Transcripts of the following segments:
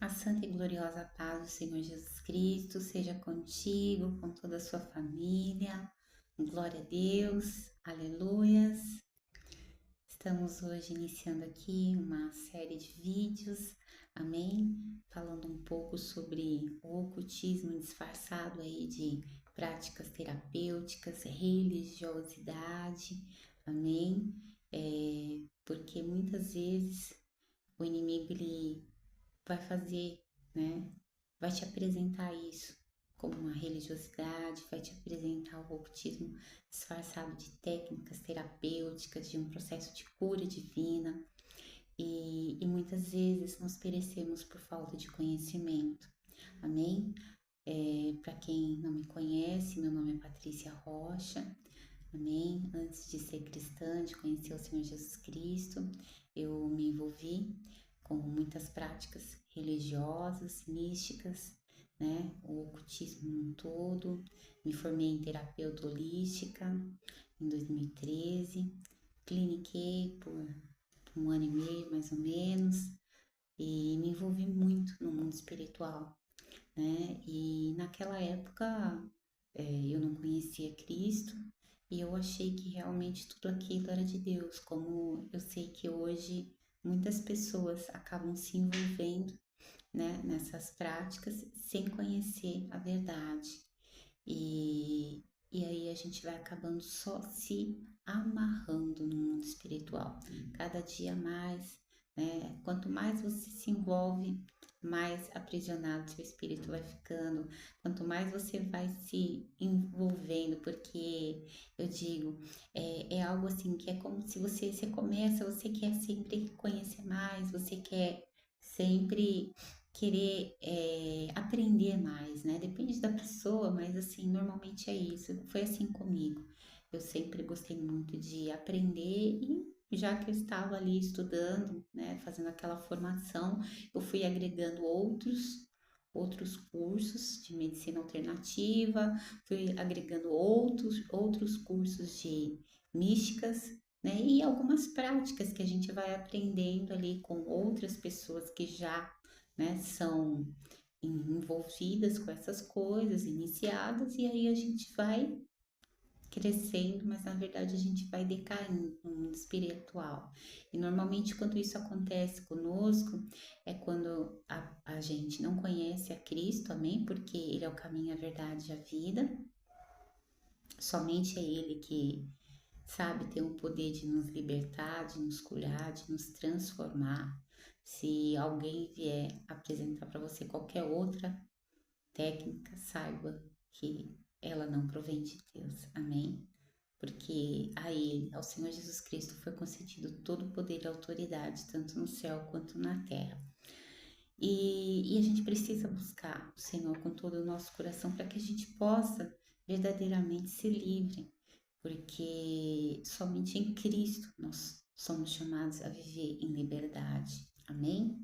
A santa e gloriosa paz do Senhor Jesus Cristo seja contigo, com toda a sua família. Glória a Deus, aleluias. Estamos hoje iniciando aqui uma série de vídeos, amém? Falando um pouco sobre o ocultismo disfarçado aí de práticas terapêuticas, religiosidade, amém? Porque muitas vezes o inimigo ele vai fazer, né? Vai te apresentar isso como uma religiosidade, vai te apresentar o ocultismo disfarçado de técnicas terapêuticas, de um processo de cura divina, e muitas vezes nós perecemos por falta de conhecimento. Amém? Para quem não me conhece, meu nome é Patrícia Rocha. Amém? Antes de ser cristã, de conhecer o Senhor Jesus Cristo, eu me envolvi com muitas práticas religiosas, místicas, né? O ocultismo num todo. Me formei em terapeuta holística em 2013. Cliniquei por um ano e meio, mais ou menos, e me envolvi muito no mundo espiritual, né? E naquela época eu não conhecia Cristo e eu achei que realmente tudo aquilo era de Deus, como eu sei que hoje muitas pessoas acabam se envolvendo, né, nessas práticas sem conhecer a verdade. E, e aí a gente vai acabando só se amarrando no mundo espiritual, cada dia mais, né? Quanto mais você se envolve, mais aprisionado seu espírito vai ficando, quanto mais você vai se envolvendo, porque eu digo, é algo assim que é como se você começa, você quer sempre conhecer mais, você quer sempre querer aprender mais, né? Depende da pessoa, mas assim, normalmente é isso. Foi assim comigo. Eu sempre gostei muito de aprender e já que eu estava ali estudando, né, fazendo aquela formação, eu fui agregando outros cursos de medicina alternativa, fui agregando outros cursos de místicas, né, e algumas práticas que a gente vai aprendendo ali com outras pessoas que já, né, são envolvidas com essas coisas, iniciadas, e aí a gente vai crescendo, mas na verdade a gente vai decaindo no mundo espiritual. E normalmente quando isso acontece conosco, é quando a gente não conhece a Cristo, amém? Porque Ele é o caminho, a verdade e a vida. Somente é Ele que sabe, tem o poder de nos libertar, de nos curar, de nos transformar. Se alguém vier apresentar para você qualquer outra técnica, saiba que ela não provém de Deus. Amém? Porque a Ele, ao Senhor Jesus Cristo, foi concedido todo o poder e autoridade, tanto no céu quanto na terra. E a gente precisa buscar o Senhor com todo o nosso coração para que a gente possa verdadeiramente ser livre, porque somente em Cristo nós somos chamados a viver em liberdade. Amém?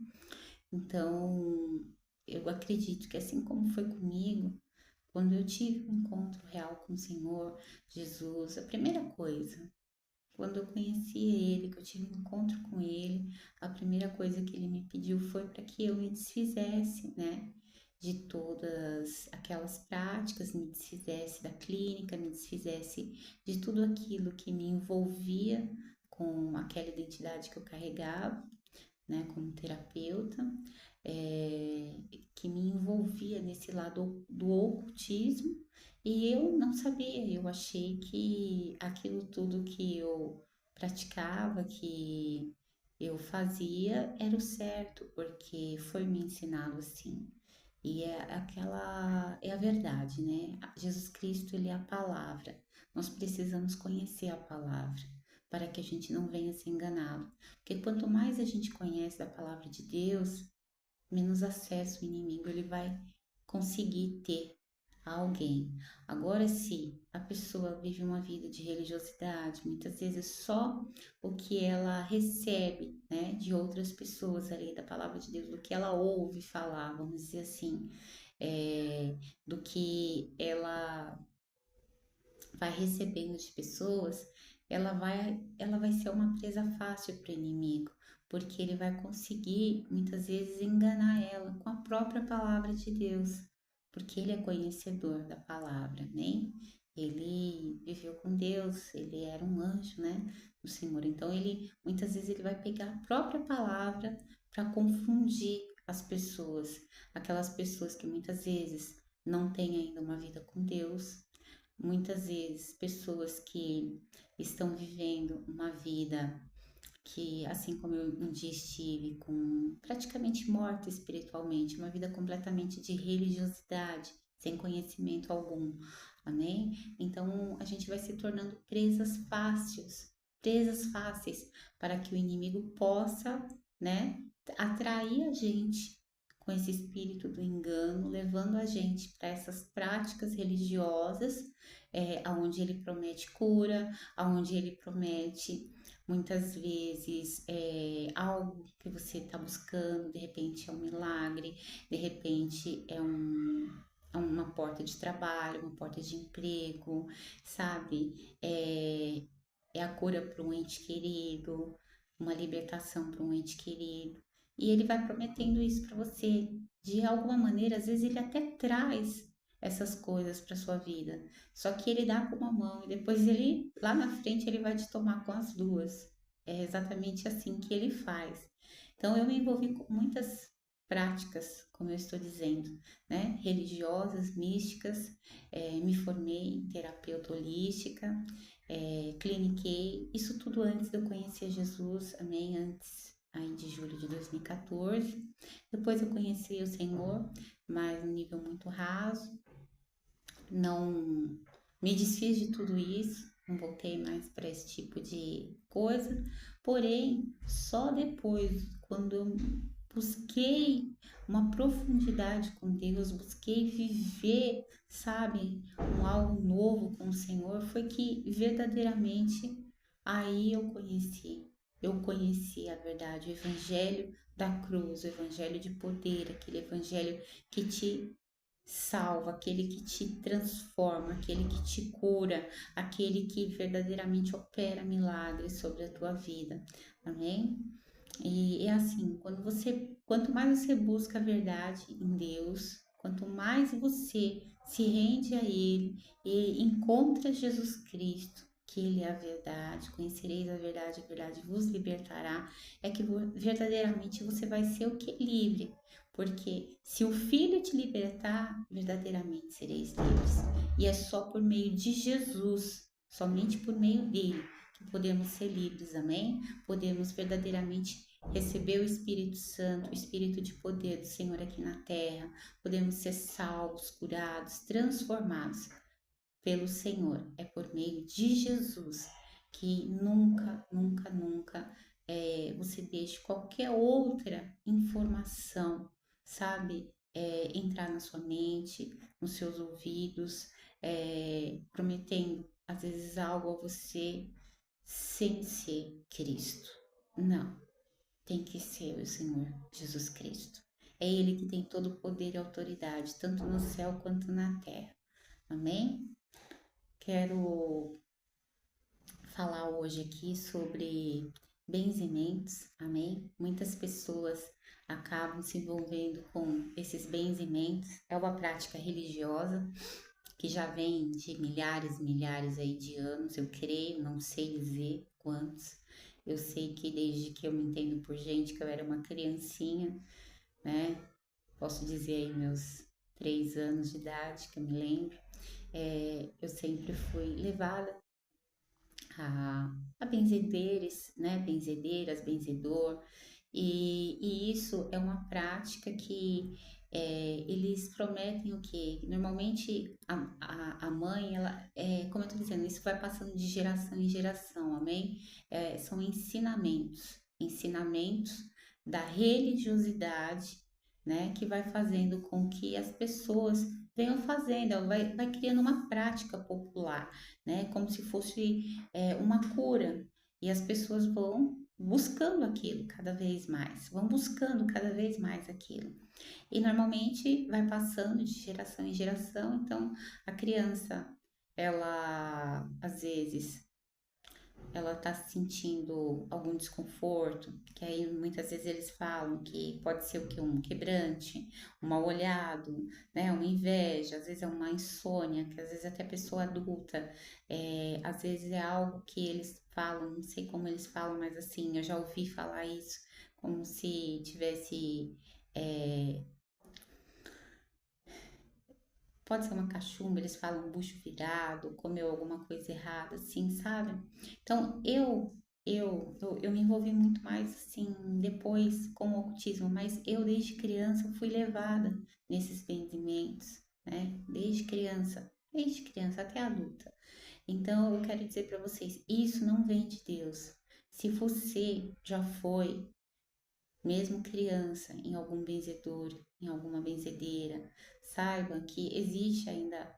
Então, eu acredito que assim como foi comigo, quando eu tive um encontro real com o Senhor Jesus, a primeira coisa, quando eu conheci Ele, que eu tive um encontro com Ele, a primeira coisa que Ele me pediu foi para que eu me desfizesse, né, de todas aquelas práticas, me desfizesse da clínica, me desfizesse de tudo aquilo que me envolvia com aquela identidade que eu carregava, né, como terapeuta, é, que me envolvia nesse lado do ocultismo e eu não sabia, eu achei que aquilo tudo que eu praticava, que eu fazia, era o certo, porque foi me ensinado assim. E é a verdade, né? Jesus Cristo, ele é a palavra. Nós precisamos conhecer a palavra para que a gente não venha ser enganado. Porque quanto mais a gente conhece da palavra de Deus, menos acesso o inimigo ele vai conseguir ter a alguém. Agora, se a pessoa vive uma vida de religiosidade, muitas vezes só o que ela recebe, né, de outras pessoas ali da palavra de Deus, do que ela ouve falar, vamos dizer assim, do que ela vai recebendo de pessoas, ela vai ser uma presa fácil para o inimigo, porque ele vai conseguir muitas vezes enganar ela com a própria palavra de Deus, porque ele é conhecedor da palavra, né? Ele viveu com Deus, ele era um anjo, né, do Senhor. Então ele muitas vezes ele vai pegar a própria palavra para confundir as pessoas, aquelas pessoas que muitas vezes não têm ainda uma vida com Deus, muitas vezes pessoas que estão vivendo uma vida que, assim como eu um dia estive com praticamente morta espiritualmente, uma vida completamente de religiosidade, sem conhecimento algum, amém? Então a gente vai se tornando presas fáceis, para que o inimigo possa, né, atrair a gente com esse espírito do engano, levando a gente para essas práticas religiosas, aonde ele promete cura, aonde ele promete muitas vezes algo que você está buscando, de repente é um milagre, de repente é uma porta de trabalho, uma porta de emprego, sabe? É a cura para um ente querido, uma libertação para um ente querido. E ele vai prometendo isso para você. De alguma maneira, às vezes ele até traz essas coisas para sua vida. Só que ele dá com uma mão e depois ele, lá na frente, ele vai te tomar com as duas. É exatamente assim que ele faz. Então eu me envolvi com muitas práticas, como eu estou dizendo, né? Religiosas, místicas, me formei em terapeuta holística, cliniquei, isso tudo antes de eu conhecer Jesus, amém? Antes aí de julho de 2014. Depois eu conheci o Senhor, mas no nível muito raso, não me desfiz de tudo isso, não voltei mais para esse tipo de coisa. Porém, só depois, quando eu busquei uma profundidade com Deus, busquei viver, sabe, algo novo com o Senhor, foi que verdadeiramente aí eu conheci a verdade, o evangelho da cruz, o evangelho de poder, aquele evangelho que te salva, aquele que te transforma, aquele que te cura, aquele que verdadeiramente opera milagres sobre a tua vida. Amém? E é assim, quanto mais você busca a verdade em Deus, quanto mais você se rende a Ele e encontra Jesus Cristo, que Ele é a verdade, conhecereis a verdade vos libertará, é que verdadeiramente você vai ser o que? Livre. Porque se o Filho te libertar, verdadeiramente sereis livres. E é só por meio de Jesus, somente por meio dele, que podemos ser livres, amém? Podemos verdadeiramente receber o Espírito Santo, o Espírito de poder do Senhor aqui na terra, podemos ser salvos, curados, transformados pelo Senhor. É por meio de Jesus que nunca, nunca, nunca você deixe qualquer outra informação, sabe, entrar na sua mente, nos seus ouvidos, prometendo às vezes algo a você sem ser Cristo. Não, tem que ser o Senhor Jesus Cristo. É Ele que tem todo o poder e autoridade, tanto no céu quanto na terra. Amém? Quero falar hoje aqui sobre benzimentos, amém? Muitas pessoas acabam se envolvendo com esses benzimentos. É uma prática religiosa que já vem de milhares e milhares aí de anos, eu creio, não sei dizer quantos. Eu sei que desde que eu me entendo por gente, que eu era uma criancinha, né? Posso dizer aí meus 3 anos de idade, que eu me lembro. Eu sempre fui levada a benzedeiros, né? Benzedeiras, benzedor, e isso é uma prática que eles prometem o quê? Normalmente a mãe, ela, como eu tô dizendo, isso vai passando de geração em geração, amém? São ensinamentos da religiosidade, né? Que vai fazendo com que as pessoas venham fazendo, ela vai criando uma prática popular, né? Como se fosse uma cura. E as pessoas vão buscando aquilo cada vez mais, vão buscando cada vez mais aquilo. E normalmente vai passando de geração em geração, então a criança, ela às vezes ela está sentindo algum desconforto, que aí muitas vezes eles falam que pode ser o que? Um quebrante, um mal-olhado, né? Uma inveja, às vezes é uma insônia, que às vezes até pessoa adulta, às vezes é algo que eles falam, não sei como eles falam, mas assim, eu já ouvi falar isso, como se tivesse. é, Pode ser uma cachumba, eles falam bucho virado, comeu alguma coisa errada, assim, sabe? Então, eu me envolvi muito mais, assim, depois com o ocultismo, mas eu, desde criança, fui levada nesses benzimentos, né? Desde criança até adulta. Então, eu quero dizer para vocês, isso não vem de Deus. Se você já foi mesmo criança, em algum benzedor, em alguma benzedeira, saiba que existe ainda,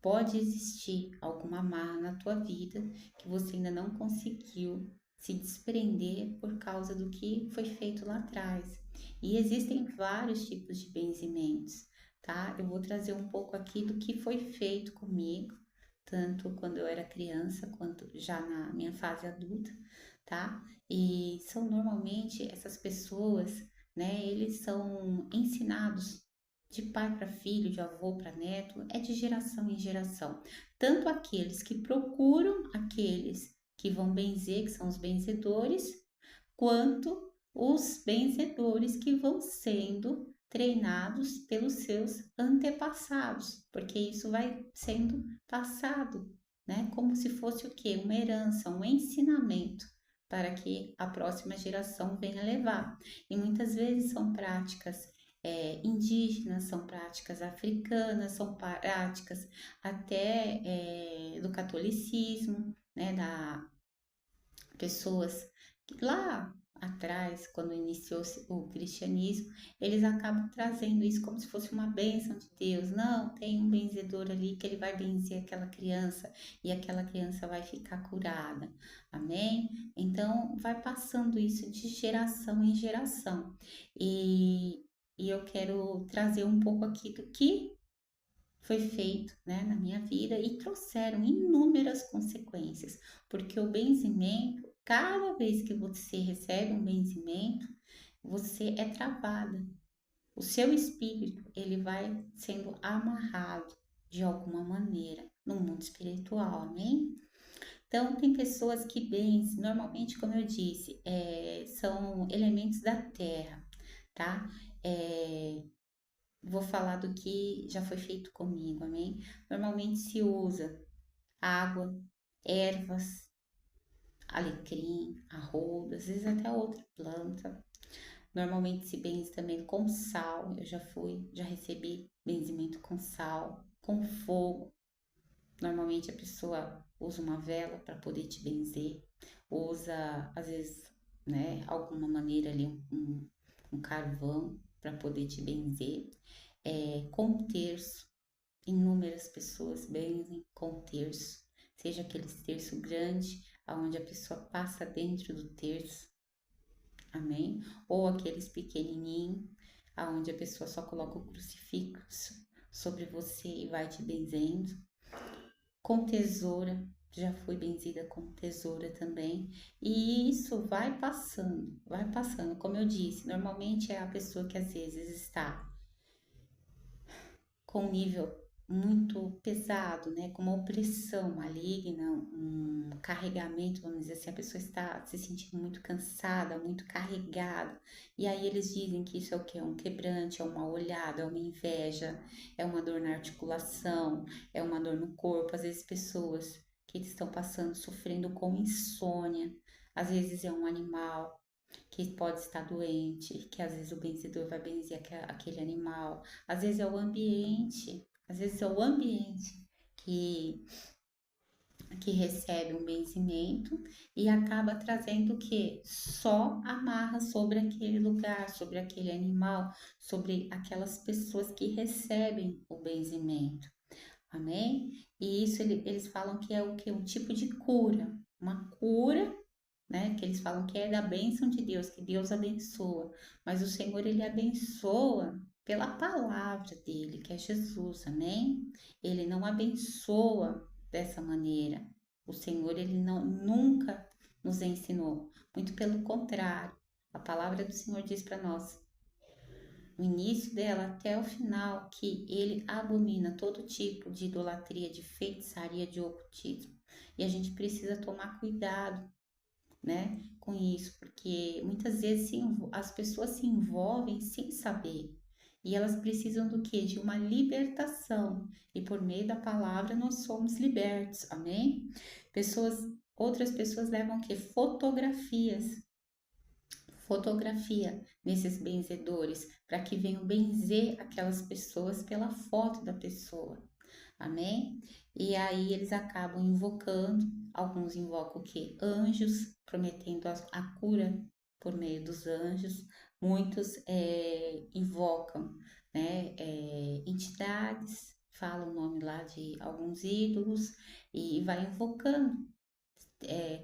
pode existir alguma amarra na tua vida que você ainda não conseguiu se desprender por causa do que foi feito lá atrás. E existem vários tipos de benzimentos, tá? Eu vou trazer um pouco aqui do que foi feito comigo, tanto quando eu era criança quanto já na minha fase adulta, tá? E são normalmente essas pessoas, né? Eles são ensinados de pai para filho, de avô para neto, é de geração em geração. Tanto aqueles que procuram aqueles que vão benzer, que são os benzedores, quanto os benzedores que vão sendo treinados pelos seus antepassados, porque isso vai sendo passado, né? Como se fosse o quê? Uma herança, um ensinamento para que a próxima geração venha levar. E muitas vezes são práticas indígenas, são práticas africanas, são práticas até do catolicismo, né? Da pessoas que lá atrás, quando iniciou-se o cristianismo, eles acabam trazendo isso como se fosse uma bênção de Deus. Não, tem um benzedor ali que ele vai benzer aquela criança e aquela criança vai ficar curada. Amém? Então, vai passando isso de geração em geração. E eu quero trazer um pouco aqui do que foi feito, né, na minha vida e trouxeram inúmeras consequências, porque o benzimento, cada vez que você recebe um benzimento, você é travada. O seu espírito, ele vai sendo amarrado de alguma maneira no mundo espiritual, amém? Então, tem pessoas que benzem, normalmente, como eu disse, são elementos da terra, tá? É, Vou falar do que já foi feito comigo, amém? Normalmente se usa água, ervas, alecrim, arroz, às vezes até outra planta. Normalmente se benze também com sal. Eu já recebi benzimento com sal, com fogo. Normalmente a pessoa usa uma vela para poder te benzer, usa às vezes, né, alguma maneira ali um carvão para poder te benzer. Com terço, inúmeras pessoas benzem com terço, seja aquele terço grande, aonde a pessoa passa dentro do terço, amém? Ou aqueles pequenininhos, aonde a pessoa só coloca o crucifixo sobre você e vai te benzendo. Com tesoura, já fui benzida com tesoura também, e isso vai passando. Como eu disse, normalmente é a pessoa que às vezes está com um nível muito pesado, né, com uma opressão maligna, um carregamento, vamos dizer assim, a pessoa está se sentindo muito cansada, muito carregada, e aí eles dizem que isso é o que? É um quebrante, é uma olhada, é uma inveja, é uma dor na articulação, é uma dor no corpo, às vezes pessoas que estão passando, sofrendo com insônia, às vezes é um animal, que pode estar doente, que às vezes o benzedor vai benzer aquele animal, às vezes é o ambiente, às vezes é o ambiente que, que recebe um benzimento e acaba trazendo o que? Só amarra sobre aquele lugar, sobre aquele animal, sobre aquelas pessoas que recebem o benzimento. Amém? E isso eles falam que é o que? Um tipo de cura, uma cura, né? Que eles falam que é da bênção de Deus, que Deus abençoa. Mas o Senhor, ele abençoa pela palavra dele, que é Jesus, amém? Ele não abençoa dessa maneira. O Senhor, ele não, nunca nos ensinou. Muito pelo contrário. A palavra do Senhor diz para nós, no início dela até o final, que ele abomina todo tipo de idolatria, de feitiçaria, de ocultismo. E a gente precisa tomar cuidado, né, com isso, porque muitas vezes as pessoas se envolvem sem saber. E elas precisam do quê? De uma libertação. E por meio da palavra nós somos libertos. Amém? Outras pessoas levam o quê? Fotografia nesses benzedores, para que venham benzer aquelas pessoas pela foto da pessoa. Amém? E aí eles acabam invocando, alguns invocam o quê? Anjos, prometendo a cura por meio dos anjos. Muitos invocam, né, entidades, falam o nome lá de alguns ídolos e vai invocando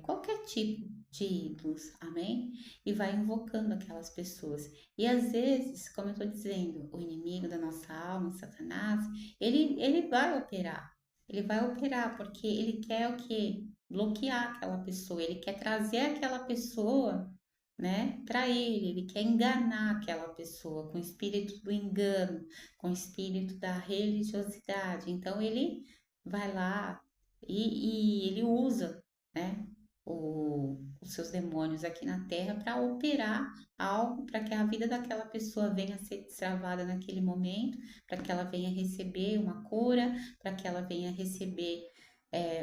qualquer tipo de ídolos, amém? E vai invocando aquelas pessoas. E às vezes, como eu estou dizendo, o inimigo da nossa alma, Satanás, ele vai operar. Ele vai operar porque ele quer o quê? Bloquear aquela pessoa. Ele quer trazer aquela pessoa, né, para ele quer enganar aquela pessoa com o espírito do engano, com o espírito da religiosidade. Então ele vai lá e ele usa, né, os seus demônios aqui na Terra para operar algo para que a vida daquela pessoa venha a ser destravada naquele momento, para que ela venha receber uma cura, para que ela venha receber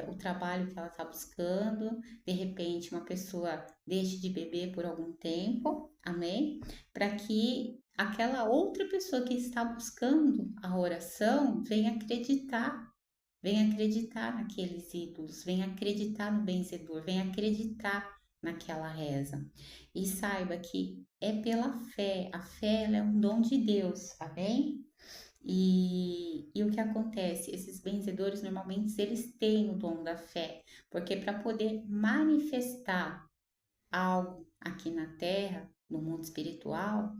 o trabalho que ela está buscando. De repente, uma pessoa deixe de beber por algum tempo, amém? Para que aquela outra pessoa que está buscando a oração venha acreditar naqueles ídolos, venha acreditar no benzedor, venha acreditar naquela reza. E saiba que é pela fé, a fé ela é um dom de Deus, amém? E o que acontece? Esses benzedores normalmente eles têm o dom da fé, porque para poder manifestar algo aqui na Terra, no mundo espiritual,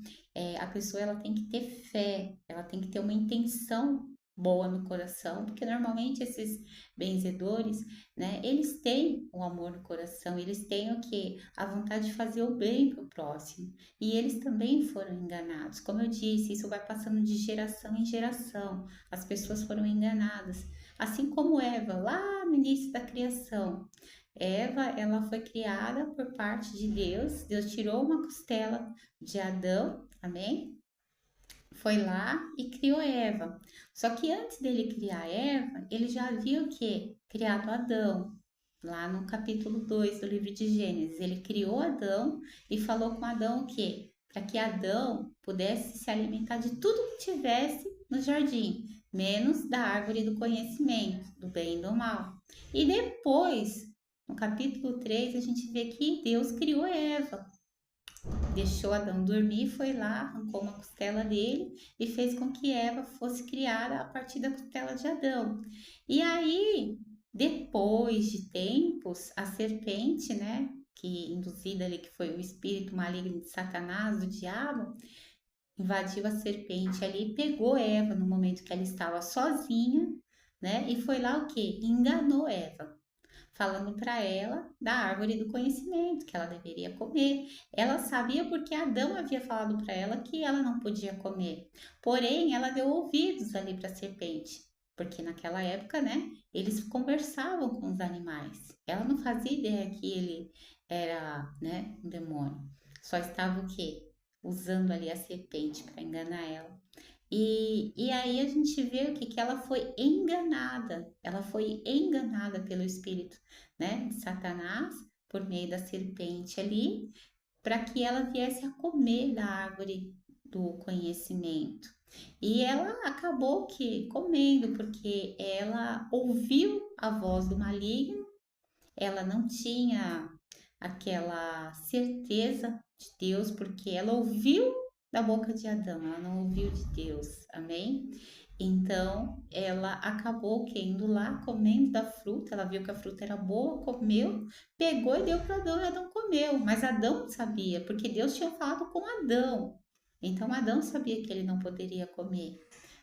a pessoa ela tem que ter fé, ela tem que ter uma intenção boa no coração, porque normalmente esses benzedores, né, eles têm o amor no coração, eles têm o que? A vontade de fazer o bem para o próximo. E eles também foram enganados. Como eu disse, isso vai passando de geração em geração. As pessoas foram enganadas. Assim como Eva, lá no início da criação, Eva, ela foi criada por parte de Deus. Deus tirou uma costela de Adão, amém? Foi lá e criou Eva. Só que antes dele criar Eva, ele já havia o quê? Criado Adão. Lá no capítulo 2 do livro de Gênesis, ele criou Adão e falou com Adão o quê? Para que Adão pudesse se alimentar de tudo que tivesse no jardim, menos da árvore do conhecimento, do bem e do mal. E depois, no capítulo 3, a gente vê que Deus criou Eva. Deixou Adão dormir, foi lá, arrancou uma costela dele e fez com que Eva fosse criada a partir da costela de Adão. E aí, depois de tempos, a serpente, né, que induzida ali, que foi o espírito maligno de Satanás, do diabo, invadiu a serpente ali e pegou Eva no momento que ela estava sozinha, né, e foi lá o quê? Enganou Eva, falando para ela da árvore do conhecimento, que ela deveria comer. Ela sabia porque Adão havia falado para ela que ela não podia comer. Porém, ela deu ouvidos ali para a serpente, porque naquela época, né, eles conversavam com os animais. Ela não fazia ideia que ele era, né, um demônio. Só estava o quê? Usando ali a serpente para enganar ela. E aí a gente vê o que ela foi enganada pelo espírito, né, de Satanás, por meio da serpente ali, para que ela viesse a comer da árvore do conhecimento. E ela acabou que comendo, porque ela ouviu a voz do maligno, ela não tinha aquela certeza de Deus, porque ela ouviu da boca de Adão, ela não ouviu de Deus, amém? Então ela acabou que indo lá comendo da fruta, ela viu que a fruta era boa, comeu, pegou e deu para Adão e Adão comeu, mas Adão não sabia, porque Deus tinha falado com Adão, então Adão sabia que ele não poderia comer,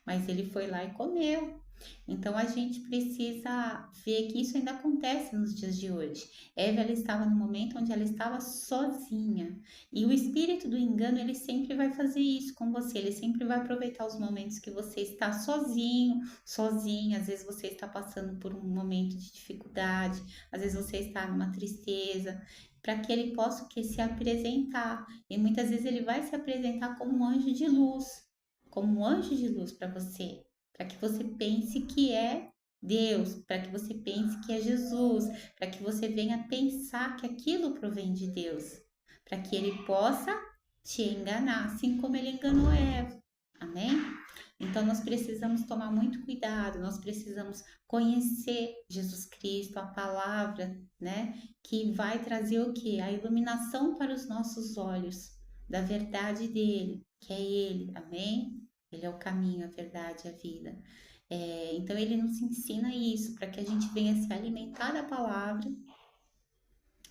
mas ele foi lá e comeu. Então a gente precisa ver que isso ainda acontece nos dias de hoje. Eva, ela estava no momento onde ela estava sozinha. E o espírito do engano, ele sempre vai fazer isso com você. Ele sempre vai aproveitar os momentos que você está sozinho, sozinha. Às vezes você está passando por um momento de dificuldade, às vezes você está numa tristeza, para que ele possa o que se apresentar. E muitas vezes ele vai se apresentar como um anjo de luz, como um anjo de luz para você, para que você pense que é Deus, para que você pense que é Jesus, para que você venha pensar que aquilo provém de Deus, para que ele possa te enganar, assim como ele enganou Eva. Amém? Então nós precisamos tomar muito cuidado, nós precisamos conhecer Jesus Cristo, a palavra, né? Que vai trazer o que? A iluminação para os nossos olhos da verdade dele, que é ele, amém? Ele é o caminho, a verdade, a vida. Então ele nos ensina isso, para que a gente venha se alimentar da palavra,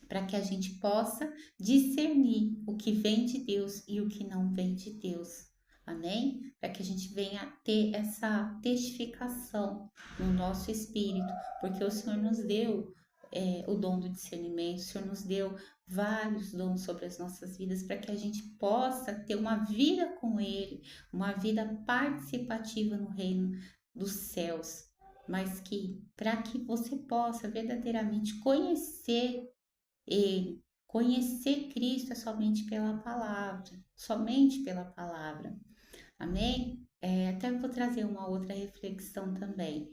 para que a gente possa discernir o que vem de Deus e o que não vem de Deus. Amém? Para que a gente venha ter essa testificação no nosso espírito, porque o Senhor nos deu o dom do discernimento, o Senhor nos deu vários dons sobre as nossas vidas para que a gente possa ter uma vida com Ele, uma vida participativa no reino dos céus, mas que para que você possa verdadeiramente conhecer Ele, conhecer Cristo é somente pela palavra, somente pela palavra. Amém? Até vou trazer uma outra reflexão também.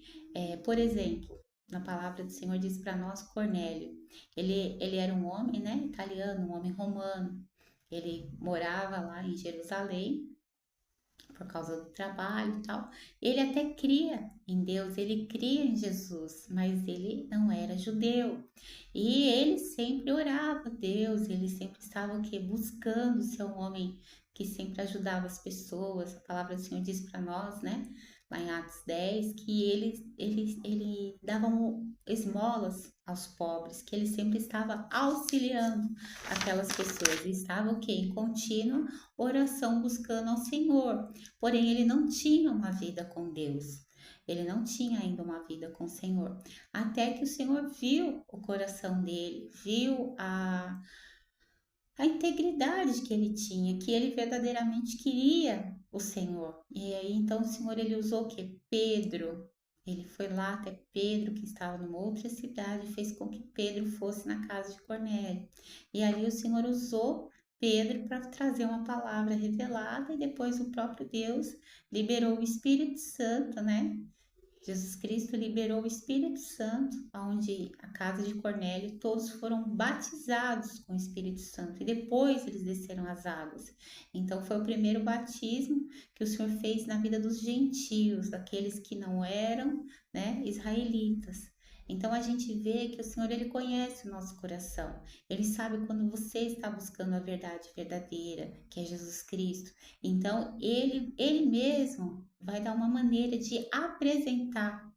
Por exemplo, na palavra do Senhor diz para nós Cornélio. Ele era um homem, né, italiano, um homem romano. Ele morava lá em Jerusalém por causa do trabalho e tal. Ele até cria em Deus, ele cria em Jesus, mas ele não era judeu. E ele sempre orava a Deus, ele sempre estava o quê? Buscando ser um homem que sempre ajudava as pessoas. A palavra do Senhor diz para nós, né? Lá em Atos 10, que ele dava esmolas aos pobres, que ele sempre estava auxiliando aquelas pessoas. E estava o quê? Em contínua oração buscando ao Senhor. Porém, ele não tinha uma vida com Deus. Ele não tinha ainda uma vida com o Senhor. Até que o Senhor viu o coração dele, viu a integridade que ele tinha, que ele verdadeiramente queria o Senhor. E aí, então, o Senhor, ele usou o quê? Pedro. Ele foi lá até Pedro, que estava numa outra cidade, e fez com que Pedro fosse na casa de Cornélio. E ali o Senhor usou Pedro para trazer uma palavra revelada, e depois o próprio Deus liberou o Espírito Santo, né? Jesus Cristo liberou o Espírito Santo, onde a casa de Cornélio todos foram batizados com o Espírito Santo e depois eles desceram as águas. Então foi o primeiro batismo que o Senhor fez na vida dos gentios, daqueles que não eram, né, israelitas. Então a gente vê que o Senhor, ele conhece o nosso coração. Ele sabe quando você está buscando a verdade verdadeira, que é Jesus Cristo. Então ele mesmo vai dar uma maneira de apresentar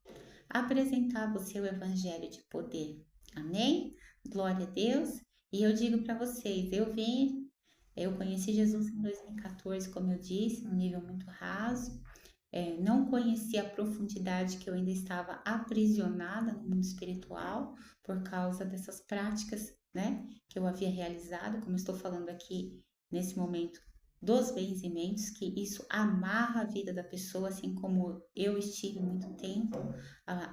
a você o evangelho de poder. Amém? Glória a Deus. E eu digo para vocês, eu conheci Jesus em 2014, como eu disse, num nível muito raso. Não conhecia a profundidade, que eu ainda estava aprisionada no mundo espiritual por causa dessas práticas, né, que eu havia realizado, como estou falando aqui nesse momento dos benzimentos, que isso amarra a vida da pessoa, assim como eu estive muito tempo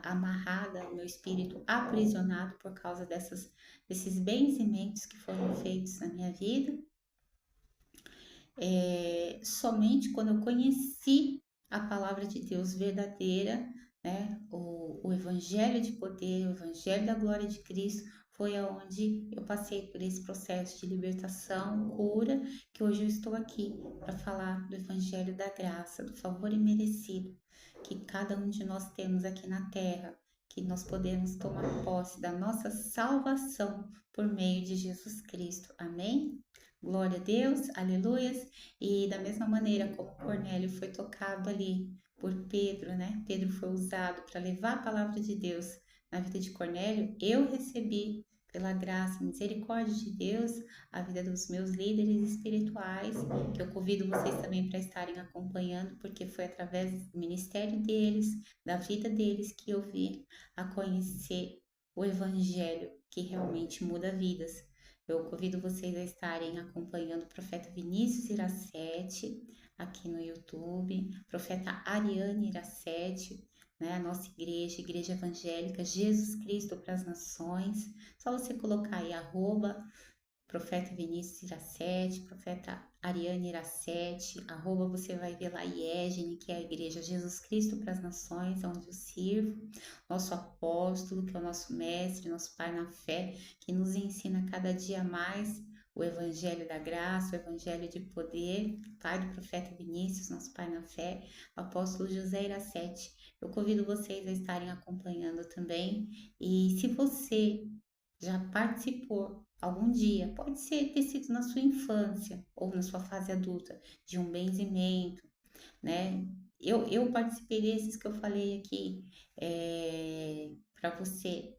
amarrada, o meu espírito aprisionado por causa desses benzimentos que foram feitos na minha vida. Somente quando eu conheci a palavra de Deus verdadeira, né, o evangelho de poder, o evangelho da glória de Cristo, foi aonde eu passei por esse processo de libertação, cura, que hoje eu estou aqui para falar do evangelho da graça, do favor imerecido que cada um de nós temos aqui na terra, que nós podemos tomar posse da nossa salvação por meio de Jesus Cristo. Amém? Glória a Deus, aleluias. E da mesma maneira como Cornélio foi tocado ali por Pedro, né? Pedro foi usado para levar a palavra de Deus na vida de Cornélio. Eu recebi pela graça e misericórdia de Deus, a vida dos meus líderes espirituais, que eu convido vocês também para estarem acompanhando, porque foi através do ministério deles, da vida deles, que eu vi a conhecer o Evangelho que realmente muda vidas. Eu convido vocês a estarem acompanhando o profeta Vinícius Iracete aqui no YouTube, profeta Ariane Iracete, né, a nossa igreja, Igreja Evangélica Jesus Cristo para as Nações. Só você colocar aí profeta Vinícius Iracete, profeta Ariane Iracete, você vai ver lá IEGNE, que é a Igreja Jesus Cristo para as Nações, onde eu sirvo, nosso apóstolo, que é o nosso mestre, nosso pai na fé, que nos ensina cada dia mais o Evangelho da Graça, o Evangelho de poder, pai do profeta Vinícius, nosso pai na fé, apóstolo José Iracete. Eu convido vocês a estarem acompanhando também, e se você já participou algum dia, pode ser ter sido na sua infância ou na sua fase adulta, de um benzimento, né? Eu participei desses que eu falei aqui para você,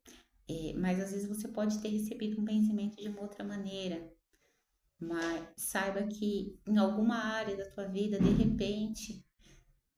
mas às vezes você pode ter recebido um benzimento de uma outra maneira, mas saiba que em alguma área da tua vida, de repente,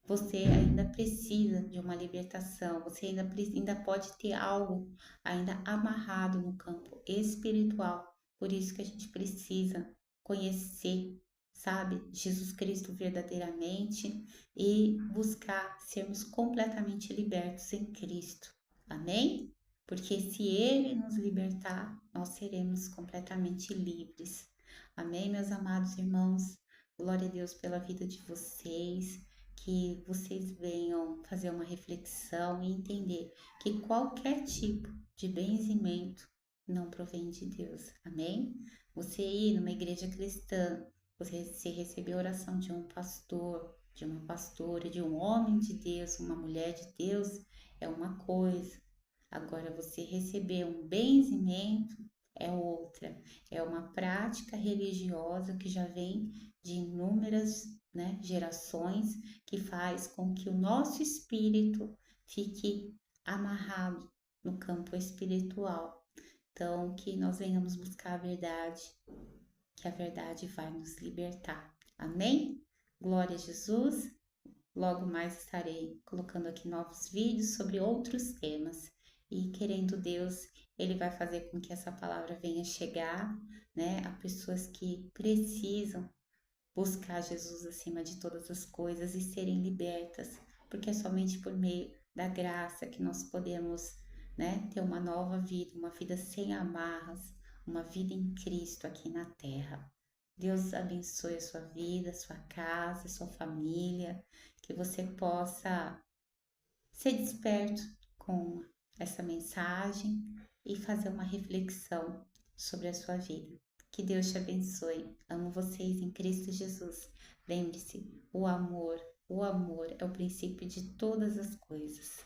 você ainda precisa de uma libertação, você ainda pode ter algo ainda amarrado no campo espiritual. Por isso que a gente precisa conhecer, sabe, Jesus Cristo verdadeiramente e buscar sermos completamente libertos em Cristo. Amém? Porque se Ele nos libertar, nós seremos completamente livres. Amém, meus amados irmãos? Glória a Deus pela vida de vocês, que vocês venham fazer uma reflexão e entender que qualquer tipo de benzimento não provém de Deus. Amém? Você ir numa igreja cristã, você receber a oração de um pastor, de uma pastora, de um homem de Deus, uma mulher de Deus, é uma coisa. Agora, você receber um benzimento é outra. É uma prática religiosa que já vem de inúmeras, né, gerações, que faz com que o nosso espírito fique amarrado no campo espiritual. Então, que nós venhamos buscar a verdade, que a verdade vai nos libertar. Amém? Glória a Jesus. Logo mais estarei colocando aqui novos vídeos sobre outros temas. E querendo Deus, Ele vai fazer com que essa palavra venha chegar, né, a pessoas que precisam buscar Jesus acima de todas as coisas e serem libertas, porque é somente por meio da graça que nós podemos, né, ter uma nova vida, uma vida sem amarras, uma vida em Cristo aqui na terra. Deus abençoe a sua vida, a sua casa, a sua família, que você possa ser desperto com essa mensagem e fazer uma reflexão sobre a sua vida. Que Deus te abençoe. Amo vocês em Cristo Jesus. Lembre-se, o amor é o princípio de todas as coisas.